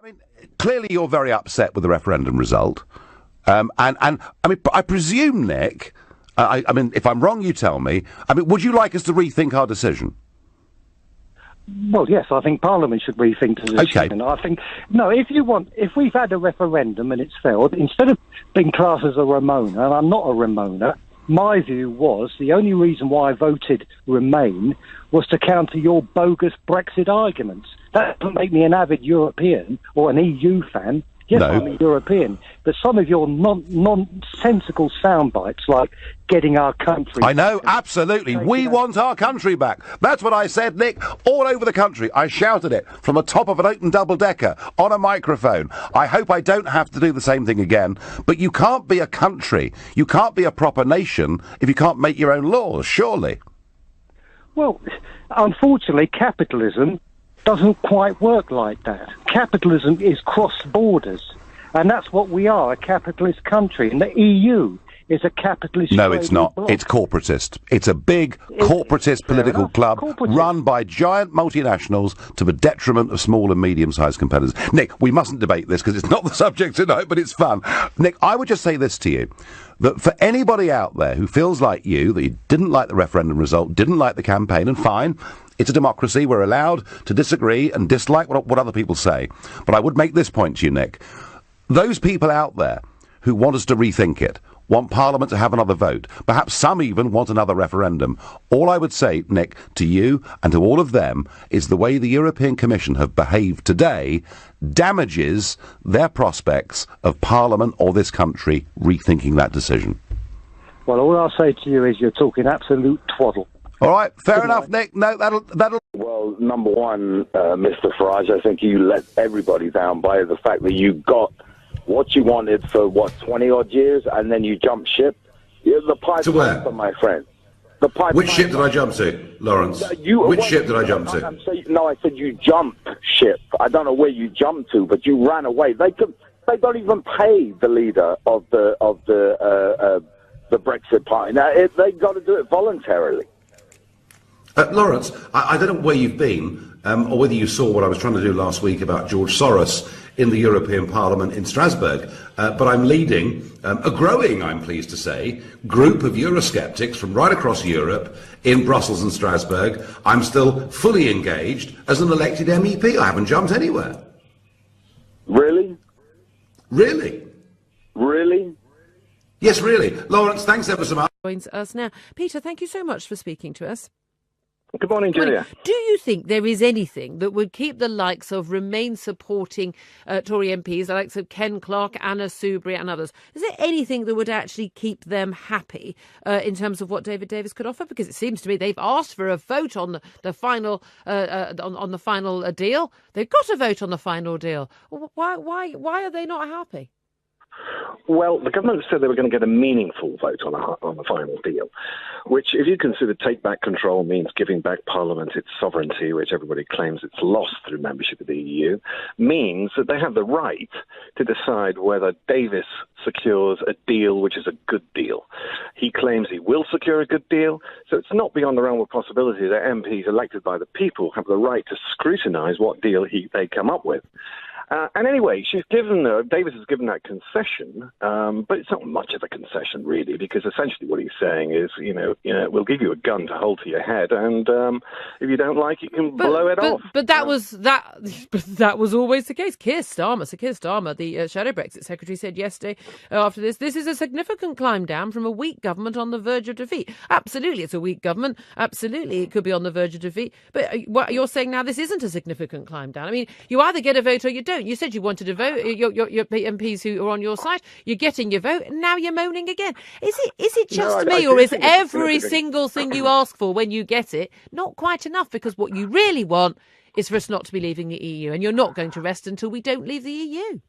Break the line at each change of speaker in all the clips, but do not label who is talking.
I mean, clearly you're very upset with the referendum result. And I mean, I presume, Nick, I mean, if I'm wrong, you tell me. I mean, would you like us to rethink our decision?
Well, yes, I think Parliament should rethink the decision.
Okay.
And I think, no, if we've had a referendum and it's failed, instead of being classed as a Remoaner, and I'm not a Remoaner, my view was the only reason why I voted Remain was to counter your bogus Brexit arguments. That doesn't make me an avid European or an EU fan. Yes,
No.
I'm a European. But some of your nonsensical sound bites, like getting our country...
I know, absolutely. We want our country back. That's what I said, Nick, all over the country. I shouted it from the top of an open double-decker on a microphone. I hope I don't have to do the same thing again. But you can't be a country, you can't be a proper nation if you can't make your own laws, surely.
Well, unfortunately, capitalism doesn't quite work like that. Capitalism is cross borders, and that's what we are, a capitalist country. And the EU is a capitalist...
No, it's not.
bloc.
It's corporatist. It's a big corporatist political club run by giant multinationals to the detriment of small and medium-sized competitors. Nick, we mustn't debate this because it's not the subject tonight, but it's fun. Nick, I would just say this to you, that for anybody out there who feels like you, that you didn't like the referendum result, didn't like the campaign, and fine, it's a democracy, we're allowed to disagree and dislike what other people say. But I would make this point to you, Nick. Those people out there who want us to rethink it, want Parliament to have another vote, perhaps some even want another referendum. All I would say, Nick, to you and to all of them, is the way the European Commission have behaved today damages their prospects of Parliament or this country rethinking that decision.
Well, all I'll say to you is you're talking absolute twaddle.
All right, fair enough, Nick. No, that'll...
Well, number one, Mr. Farage, I think you let everybody down by the fact that you got what you wanted for, 20-odd years, and then you jumped ship. The pipe
to where?
my friend. The pipe.
Which ship did I jump to, Lawrence? Which ship did I jump to?
I said you jumped ship. I don't know where you jumped to, but you ran away. They don't even pay the leader of the Brexit party. Now, they got to do it voluntarily.
Lawrence, I don't know where you've been, or whether you saw what I was trying to do last week about George Soros in the European Parliament in Strasbourg, but I'm leading a growing, I'm pleased to say, group of Eurosceptics from right across Europe in Brussels and Strasbourg. I'm still fully engaged as an elected MEP. I haven't jumped anywhere.
Really?
Really?
Really?
Yes, really. Lawrence, thanks ever so much.
Joins us now. Peter, thank you so much for speaking to us.
Good morning, Julia.
Do you think there is anything that would keep the likes of Remain supporting Tory MPs, the likes of Ken Clarke, Anna Soubry and others, is there anything that would actually keep them happy in terms of what David Davis could offer? Because it seems to me they've asked for a vote on the final on the final deal. They've got a vote on the final deal. Why are they not happy?
Well, the government said they were going to get a meaningful vote on the final deal, which, if you consider take back control means giving back Parliament its sovereignty, which everybody claims it's lost through membership of the EU, means that they have the right to decide whether Davis secures a deal which is a good deal. He claims he will secure a good deal, so it's not beyond the realm of possibility that MPs elected by the people have the right to scrutinise what deal they come up with. And anyway, Davis has given that concession, but it's not much of a concession, really, because essentially what he's saying is, we'll give you a gun to hold to your head, and if you don't like it, you can blow it off.
But that was always the case. Sir Keir Starmer, the Shadow Brexit Secretary, said yesterday after this is a significant climb down from a weak government on the verge of defeat. Absolutely, it's a weak government. Absolutely, it could be on the verge of defeat. But what you're saying now, this isn't a significant climb down. I mean, you either get a vote or you don't. You said you wanted to vote. Your MPs who are on your side, you're getting your vote, and now you're moaning again. Is it just me, or is every single thing you ask for when you get it not quite enough? Because what you really want is for us not to be leaving the EU, and you're not going to rest until we don't leave the EU.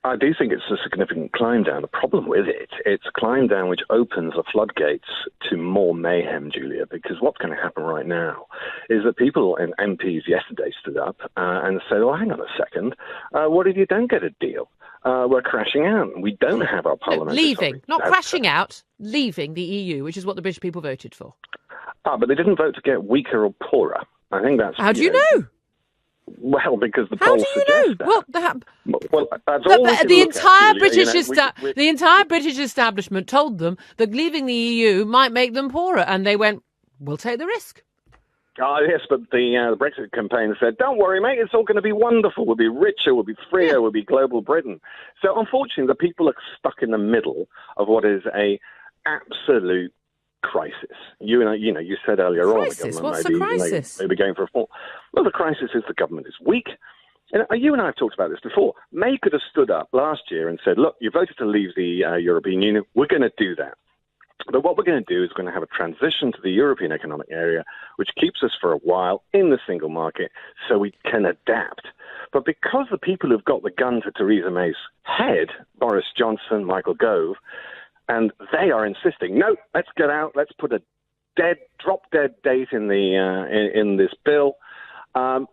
I do think it's a significant climb down. The problem with it's a climb down which opens the floodgates to more mayhem, Julia, because what's going to happen right now is that people and MPs yesterday stood up and said, oh, hang on a second, what if you don't get a deal? We're crashing out. We don't have our parliament.
Leaving, not crashing out, leaving the EU, which is what the British people voted for.
But they didn't vote to get weaker or poorer. I think that's...
How do you know?
Well, because the
How
polls
do you
suggest
know?
that.
Well,
That's all we can
the
look at,
entire
Julia.
British the entire British establishment told them that leaving the EU might make them poorer, and they went, "We'll take the risk."
Yes, but the Brexit campaign said, "Don't worry, mate. It's all going to be wonderful. We'll be richer. We'll be freer. We'll be global Britain." So, unfortunately, the people are stuck in the middle of what is a absolute crisis. You said earlier on the government
What's the crisis?
maybe going for a fall. Well, the crisis is the government is weak. You and I have talked about this before. May could have stood up last year and said, "Look, you voted to leave the European Union. We're going to do that. But what we're going to do is we're going to have a transition to the European Economic Area, which keeps us for a while in the single market so we can adapt." But because the people who've got the gun to Theresa May's head, Boris Johnson, Michael Gove, and they are insisting, "No, let's get out. Let's put a drop-dead date in this bill."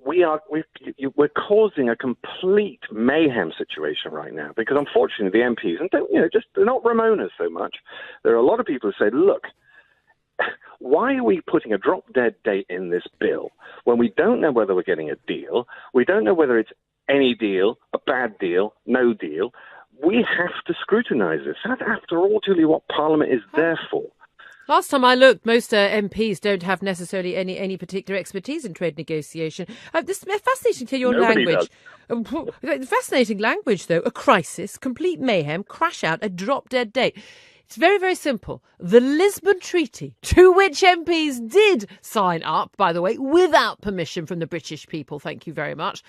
We're causing a complete mayhem situation right now because, unfortunately, the MPs and they're not Ramonas so much. There are a lot of people who say, "Look, why are we putting a drop-dead date in this bill when we don't know whether we're getting a deal? We don't know whether it's any deal, a bad deal, no deal. We have to scrutinise this. That's, after all, Julie, what Parliament is there for."
Last time I looked, most MPs don't have necessarily any particular expertise in trade negotiation. This is fascinating to hear your language. Fascinating language, though. A crisis, complete mayhem, crash out, a drop-dead date. It's very, very simple. The Lisbon Treaty, to which MPs did sign up, by the way, without permission from the British people, thank you very much,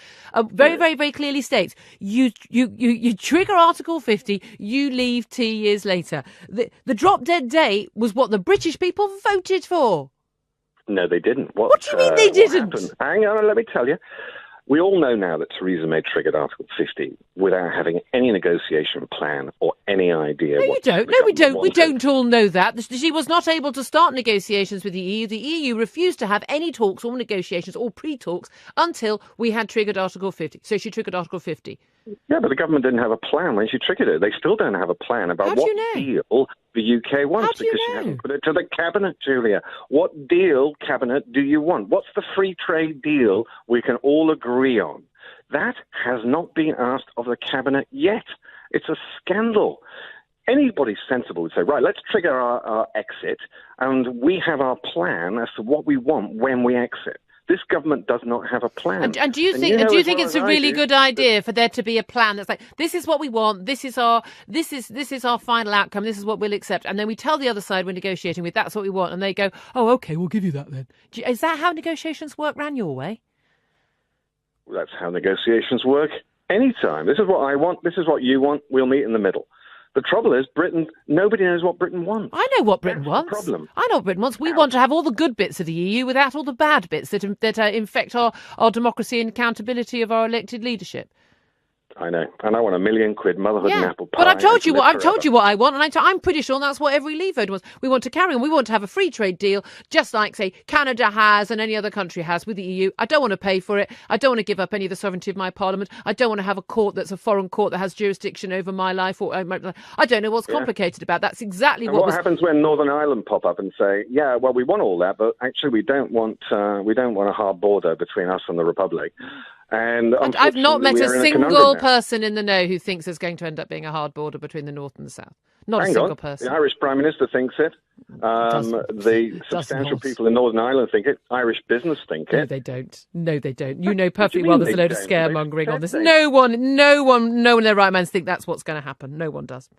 very, very, very clearly states, you trigger Article 50, you leave 2 years later. The drop-dead date was what the British people voted for.
No, they didn't.
What do you mean they didn't?
Hang on, let me tell you. We all know now that Theresa May triggered Article 50 without having any negotiation plan or any idea.
No, you don't. No, we don't. We don't all know that. She was not able to start negotiations with the EU. The EU refused to have any talks or negotiations or pre-talks until we had triggered Article 50. So she triggered Article 50.
Yeah, but the government didn't have a plan when she triggered it. They still don't have a plan about what deal the UK wants because she hasn't put it to the Cabinet, Julia. What deal, Cabinet, do you want? What's the free trade deal we can all agree on? That has not been asked of the Cabinet yet. It's a scandal. Anybody sensible would say, right, let's trigger our exit and we have our plan as to what we want when we exit. This government does not have a plan.
And do you think it's a really good idea for there to be a plan that's like, this is what we want, this is our final outcome, this is what we'll accept, and then we tell the other side we're negotiating with that's what we want, and they go, "Oh, okay, we'll give you that then." Is that how negotiations work round your way?
Well, that's how negotiations work anytime. This is what I want, this is what you want, we'll meet in the middle. The trouble is, nobody knows what Britain wants.
I know what Britain wants.
That's the problem.
I know what Britain wants. We want to have all the good bits of the EU without all the bad bits that infect our democracy and accountability of our elected leadership.
I know, and I want £1 million motherhood and apple pie.
But I've told you what I want, and I'm pretty sure that's what every Leave vote wants. We want to carry on. We want to have a free trade deal, just like, say, Canada has and any other country has with the EU. I don't want to pay for it. I don't want to give up any of the sovereignty of my parliament. I don't want to have a court that's a foreign court that has jurisdiction over my life. Or I don't know what's complicated about. That's exactly
what happens when Northern Ireland pop up and say, "Yeah, well, we want all that, but actually we don't want a hard border between us and the Republic." And
I've not met a single person in the know who thinks there's going to end up being a hard border between the North and the South. Not a single person.
The Irish Prime Minister thinks it. The substantial people in Northern Ireland think it. Irish business think it.
No, they don't. You know perfectly well there's a load of scaremongering on this. No one in their right minds think that's what's going to happen. No one does.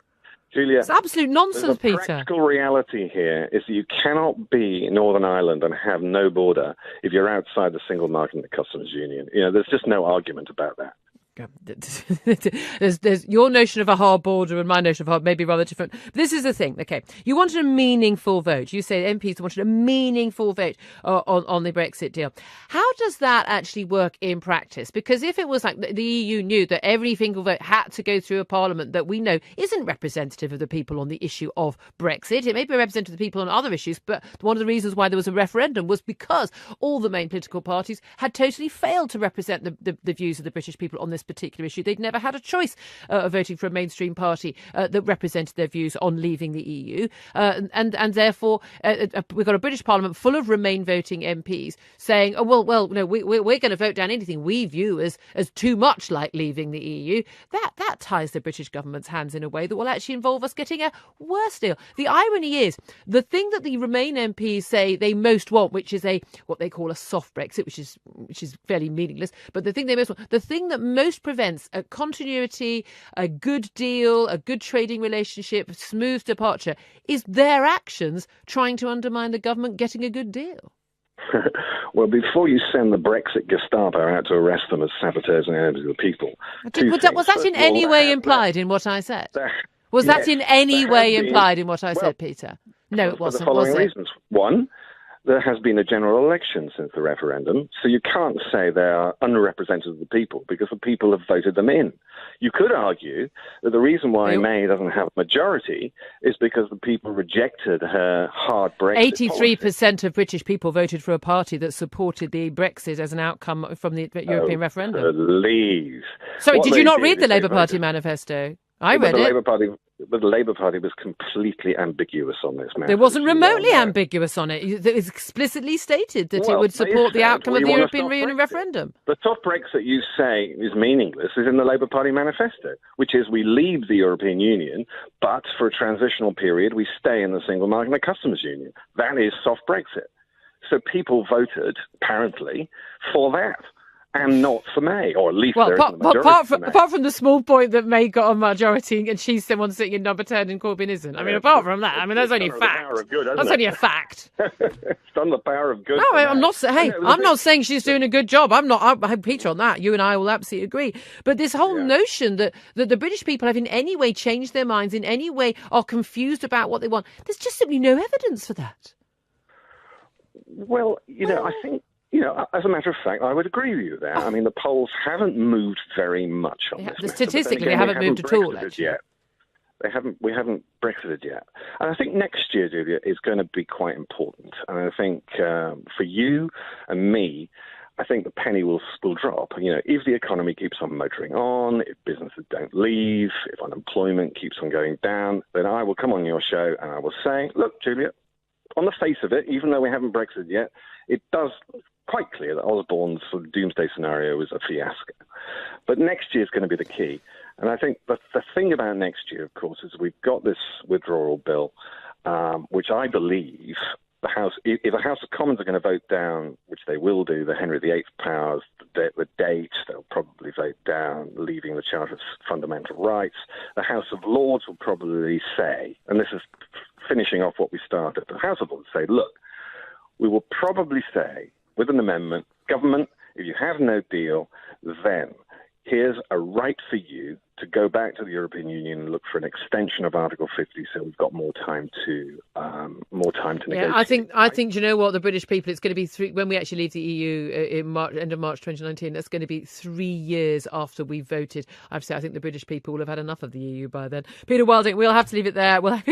Julia,
it's absolute nonsense, Peter.
The practical reality here is that you cannot be Northern Ireland and have no border if you're outside the single market and the customs union. There's just no argument about that.
There's your notion of a hard border and my notion of hard may be rather different. This is the thing, okay? You wanted a meaningful vote. You say MPs wanted a meaningful vote on the Brexit deal. How does that actually work in practice? Because if it was like the EU knew that every single vote had to go through a parliament that we know isn't representative of the people on the issue of Brexit, it may be representative of the people on other issues, but one of the reasons why there was a referendum was because all the main political parties had totally failed to represent the views of the British people on this this particular issue. They'd never had a choice of voting for a mainstream party that represented their views on leaving the EU. And therefore, we've got a British Parliament full of Remain voting MPs saying, oh, well, no, we're going to vote down anything we view as too much like leaving the EU. That ties the British government's hands in a way that will actually involve us getting a worse deal. The irony is, the thing that the Remain MPs say they most want, which is what they call a soft Brexit, which is fairly meaningless, but the thing they most want, the thing that most prevents a continuity, a good deal, a good trading relationship, smooth departure, is their actions trying to undermine the government getting a good deal.
Well, before you send the Brexit Gestapo out to arrest them as saboteurs and enemies of the people...
Was that in any way implied in what I said? Was that in any way implied in what I said, Peter? No, it wasn't.
For the following reasons. One, there has been a general election since the referendum, so you can't say they are unrepresented of the people because the people have voted them in. You could argue that the reason why May doesn't have a majority is because the people rejected her hard Brexit
83% of British people voted for a party that supported the Brexit as an outcome from the European referendum.
Please.
Sorry, did you not read the Labour Party manifesto? I read it.
But the Labour Party was completely ambiguous on this matter.
It wasn't remotely ambiguous on it. It was explicitly stated that it would support the outcome of the European Union referendum.
The soft Brexit you say is meaningless is in the Labour Party manifesto, which is we leave the European Union, but for a transitional period we stay in the single market and the customs union. That is soft Brexit. So people voted, apparently, for that. And not for May, or at least there isn't a majority
apart from the small point that May got a majority and she's the one sitting in number 10 and Corbyn isn't. I mean, apart from that, that's only a fact. That's only a fact.
It's done the power of good.
No, I'm not saying she's doing a good job. I'm Peter, on that. You and I will absolutely agree. But this whole notion that the British people have in any way changed their minds, in any way are confused about what they want, there's just simply no evidence for that.
Well, I think, as a matter of fact, I would agree with you there. I mean, the polls haven't moved very much on this.
Statistically, they haven't moved at all, actually.
We haven't Brexited yet. And I think next year, Julia, is going to be quite important. And I think for you and me, I think the penny will drop. If the economy keeps on motoring on, if businesses don't leave, if unemployment keeps on going down, then I will come on your show and I will say, look, Julia, on the face of it, even though we haven't Brexited yet, it does quite clear that Osborne's sort of doomsday scenario is a fiasco. But next year is going to be the key. And I think the thing about next year, of course, is we've got this withdrawal bill, which I believe if the House of Commons are going to vote down, which they will do, the Henry VIII powers, the date, they'll probably vote down, leaving the Charter of Fundamental Rights. The House of Lords will probably say, and this is finishing off what we started, the House of Lords say, look, we will probably say, with an amendment, government, if you have no deal, then here's a right for you to go back to the European Union and look for an extension of Article 50, so we've got more time to negotiate.
I think. You know what, the British people, it's going to be when we actually leave the EU in end of March 2019. That's going to be 3 years after we voted. I have to say, I think the British people will have had enough of the EU by then. Peter Wilding, we'll have to leave it there. We'll have